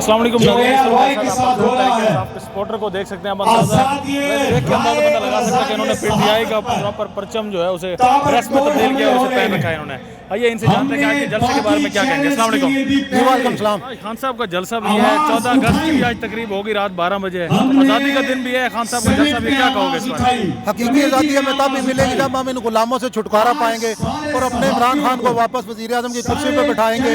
अस्सलाम वालेकुम। आप सपोर्टर को देख सकते हैं, आप अंदाजा देख के अंदाजा पता लगा सकते हैं कि इन्होंने पीटीआई का प्रॉपर परचम जो है उसे प्रेस में तब्दील किया, उसे पहन रखा है इन्होंने। आइए इनसे जानते हैं कि आगे जलसे के बारे में क्या कहेंगे। अस्सलाम वालेकुम। वालेकुम सलाम। खान साहब का जलसा भी है 14 अगस्त की आज तकरीब होगी, रात 12 बजे आज़ादी का दिन भी है। खान साहब का जलसा भी, क्या कहोगे इस पर? हकीकी आज़ादी हमें तब भी मिलेगी जब हम इन गुलामों से छुटकारा पाएंगे और अपने इमरान खान को वापस वज़ीर आज़म की कुर्सी पर बैठाएंगे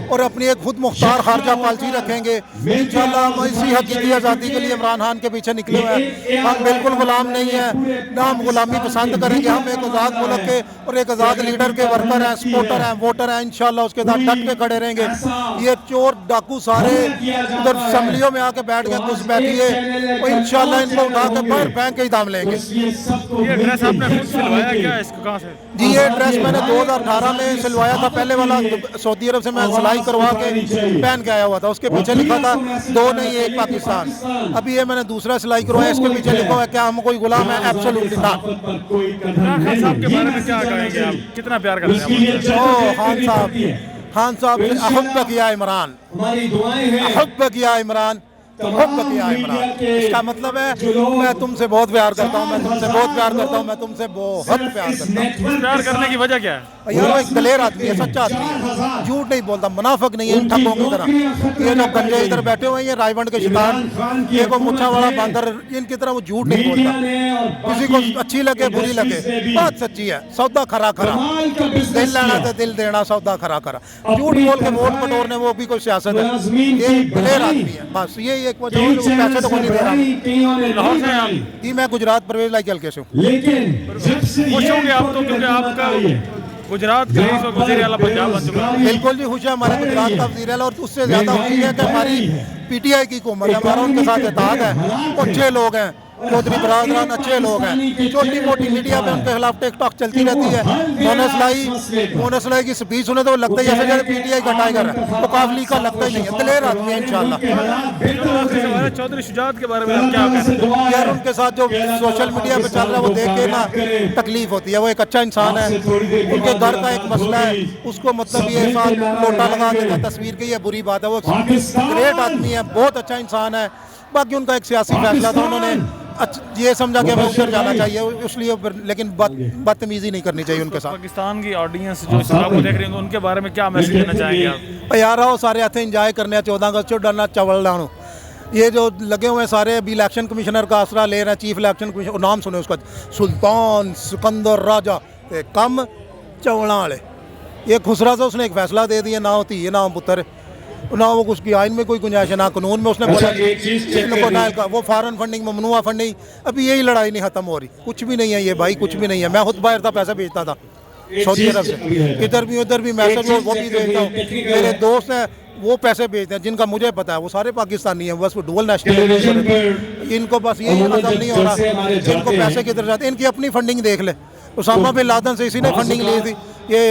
और अपनी एक खुद मुख्तार खारजा पॉलिसी रखेंगे। इंशाअल्लाह हम इसी हकीकी आज़ादी के लिए इमरान खान के पीछे निकले हुए हैं। हम बिल्कुल गुलाम नहीं है, ना हम गुलामी पसंद करेंगे। हम एक आज़ाद मुल्क के और एक आज़ाद लीडर के वर्कर हैं, सपोर्टर हैं, वोटर हैं। इंशाअल्लाह उसके साथ डट के खड़े रहेंगे। ये चोर डाकू सारे उधर असम्बलियों में आके बैठ के घुस बैठिए और इंशाअल्लाह इनको उठा के बाहर फेंक के ही दाम लेंगे। ये ड्रेस आपने खुद सिलवाया क्या? इसको कहाँ से? जी ये ड्रेस मैंने 2018 में सिलवाया था। पहले वाला सऊदी अरब से मैं सिलाई करवा के पहन के आया हुआ था। उसके पीछे लिखा था 2 नहीं 1 पाकिस्तान। अभी ये मैंने दूसरा सिलाई करवाया, इसके पीछे लिखा हुआ है क्या हम कोई गुलाम है? Absolutely not. खान साहब के बारे में क्या कहेंगे आप? कितना प्यार करते हैं? खान साहब से अहब्ब किया इमरान, अहब्ब किया इमरान, अहब्ब किया इमरान। इसका मतलब है मैं तुमसे बहुत प्यार करता हूँ, मैं तुमसे बहुत प्यार करता हूँ, मैं तुमसे बहुत प्यार करता हूँ। प्यार करने की वजह क्या है? यार वो एक दलेर आदमी है, सच्चा आदमी है, झूठ नहीं बोलता, मुनाफिक नहीं है ठगों की तरह। ये जो गंजे इधर बैठे हुए हैं, ये रायवंड के शिकार, ये को मुच्छा वाला बंदर, इनकी तरह वो झूठ नहीं बोलता। किसी को अच्छी लगे बुरी लगे, बात सच्ची है। सौदा खरा खरा, दिल लेना तो दिल देना, सौदा खरा खरा। झूठ बोल के वोट बटोरने वो भी कोई सियासत है। ये दलेर आदमी है, बस ये एक वजह है। पैसे तो कोई नहीं दे रहा। जी मैं गुजरात परवेज लाई हल्के से हूँ। खुश होंगे आप तो, क्योंकि आपका गुजरात का रईस और वज़ीर आला पंजाब बन चुका है। बिल्कुल जी खुश है हमारे गुजरात का वज़ीर आला, और उससे ज़्यादा खुशी है कि हमारी पीटीआई की हुकूमत है, हमारा उनके साथ इत्तेहाद है। अच्छे लोग हैं, चौधरी बरादरान अच्छे लोग हैं। छोटी मोटी मीडिया में उनके खिलाफ टिकटॉक चलती रहती है। मोनस लाई की स्पीच सुने तो लगता ही ऐसे जैसे पीटीआई का टाइगर है, तो काफली का लगता ही नहीं है। दलेर आदमी है इंशाल्लाह। चौधरी शुजात के बारे में आप क्या कहते हैं? यार उनके साथ जो सोशल मीडिया पे चल रहा है वो देख के ना तकलीफ होती है। वो एक अच्छा इंसान है, उनके घर का एक मसला है, उसको मतलब ये साथ लोटा लगा देता तस्वीर की, ये बुरी बात है। वो ग्रेट आदमी है, बहुत अच्छा इंसान है। बाकी उनका एक सियासी फैसला था, उन्होंने ये समझा कि हमें उधर जाना चाहिए, इसलिए, लेकिन बदतमीजी नहीं करनी चाहिए उनके साथ। पाकिस्तान की ऑडियंस जो इस को देख रही है उनके बारे में क्या मैसेज देना चाहेंगे आप? यार आओ सारे इतने इंजॉय करने 14 अगस्त चो डरना चावल लानो। ये जो लगे हुए हैं सारे अभी इलेक्शन कमिश्नर का आसरा ले रहे हैं, चीफ इलेक्शन कमिश्नर, नाम सुने उसका, सुल्तान सिकंदर राजा कम चवला वाले। ये खुसरा से उसने एक फैसला दे दिया, ना होती है ना पुत्र, ना वो उसकी आइन में कोई गुंजाइश है, ना कानून में। उसने बोला वो फॉरेन फंडिंग, ममनुआ फंडिंग, अभी यही लड़ाई नहीं खत्म हो रही। कुछ भी नहीं है ये भाई, कुछ भी नहीं है। मैं खुद बाहर था, पैसा भेजता था सऊदी अरब से, इधर भी उधर भी मैसेज वो भी भेजता हूँ। मेरे दोस्त हैं वो पैसे भेजते हैं, जिनका मुझे पता है वो सारे पाकिस्तानी हैं, बस वो डुअल नेशनल। इनको बस यही हजम नहीं हो रहा, इनको पैसे किधर जाते। इनकी अपनी फंडिंग देख ले, उसामा बिन लादेन से इसी ने फंडिंग ली थी। ये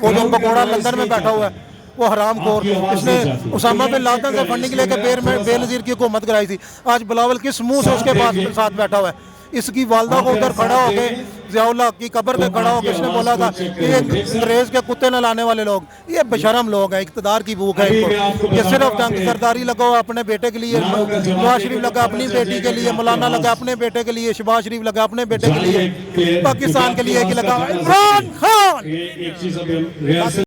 वो जो पकौड़ा लंदन में बैठा हुआ है वो हराम खोर, इसने उसामा बिन लादेन से फंडिंग लेकर बेनज़ीर की हुकूमत कराई थी। आज बिलावल किस मुंह से उसके पास साथ बैठा हुआ है? इसकी वालदा को उधर खड़ा होके ज़ियाउल्लाह की कब्र पे खड़ा होकर इसने बोला था ये अंग्रेज़ के कुत्ते न लाने वाले लोग, ये बेशरम लोग हैं, इक़्तिदार की भूख है इनको। ये सिर्फ जंग सरदारी लगा हुआ अपने बेटे के लिए, नवाज शरीफ लगा अपनी बेटी के लिए, मौलाना लगा अपने बेटे के लिए, शहबाज शरीफ लगा अपने बेटे के लिए, पाकिस्तान के लिए लगा इमरान खान।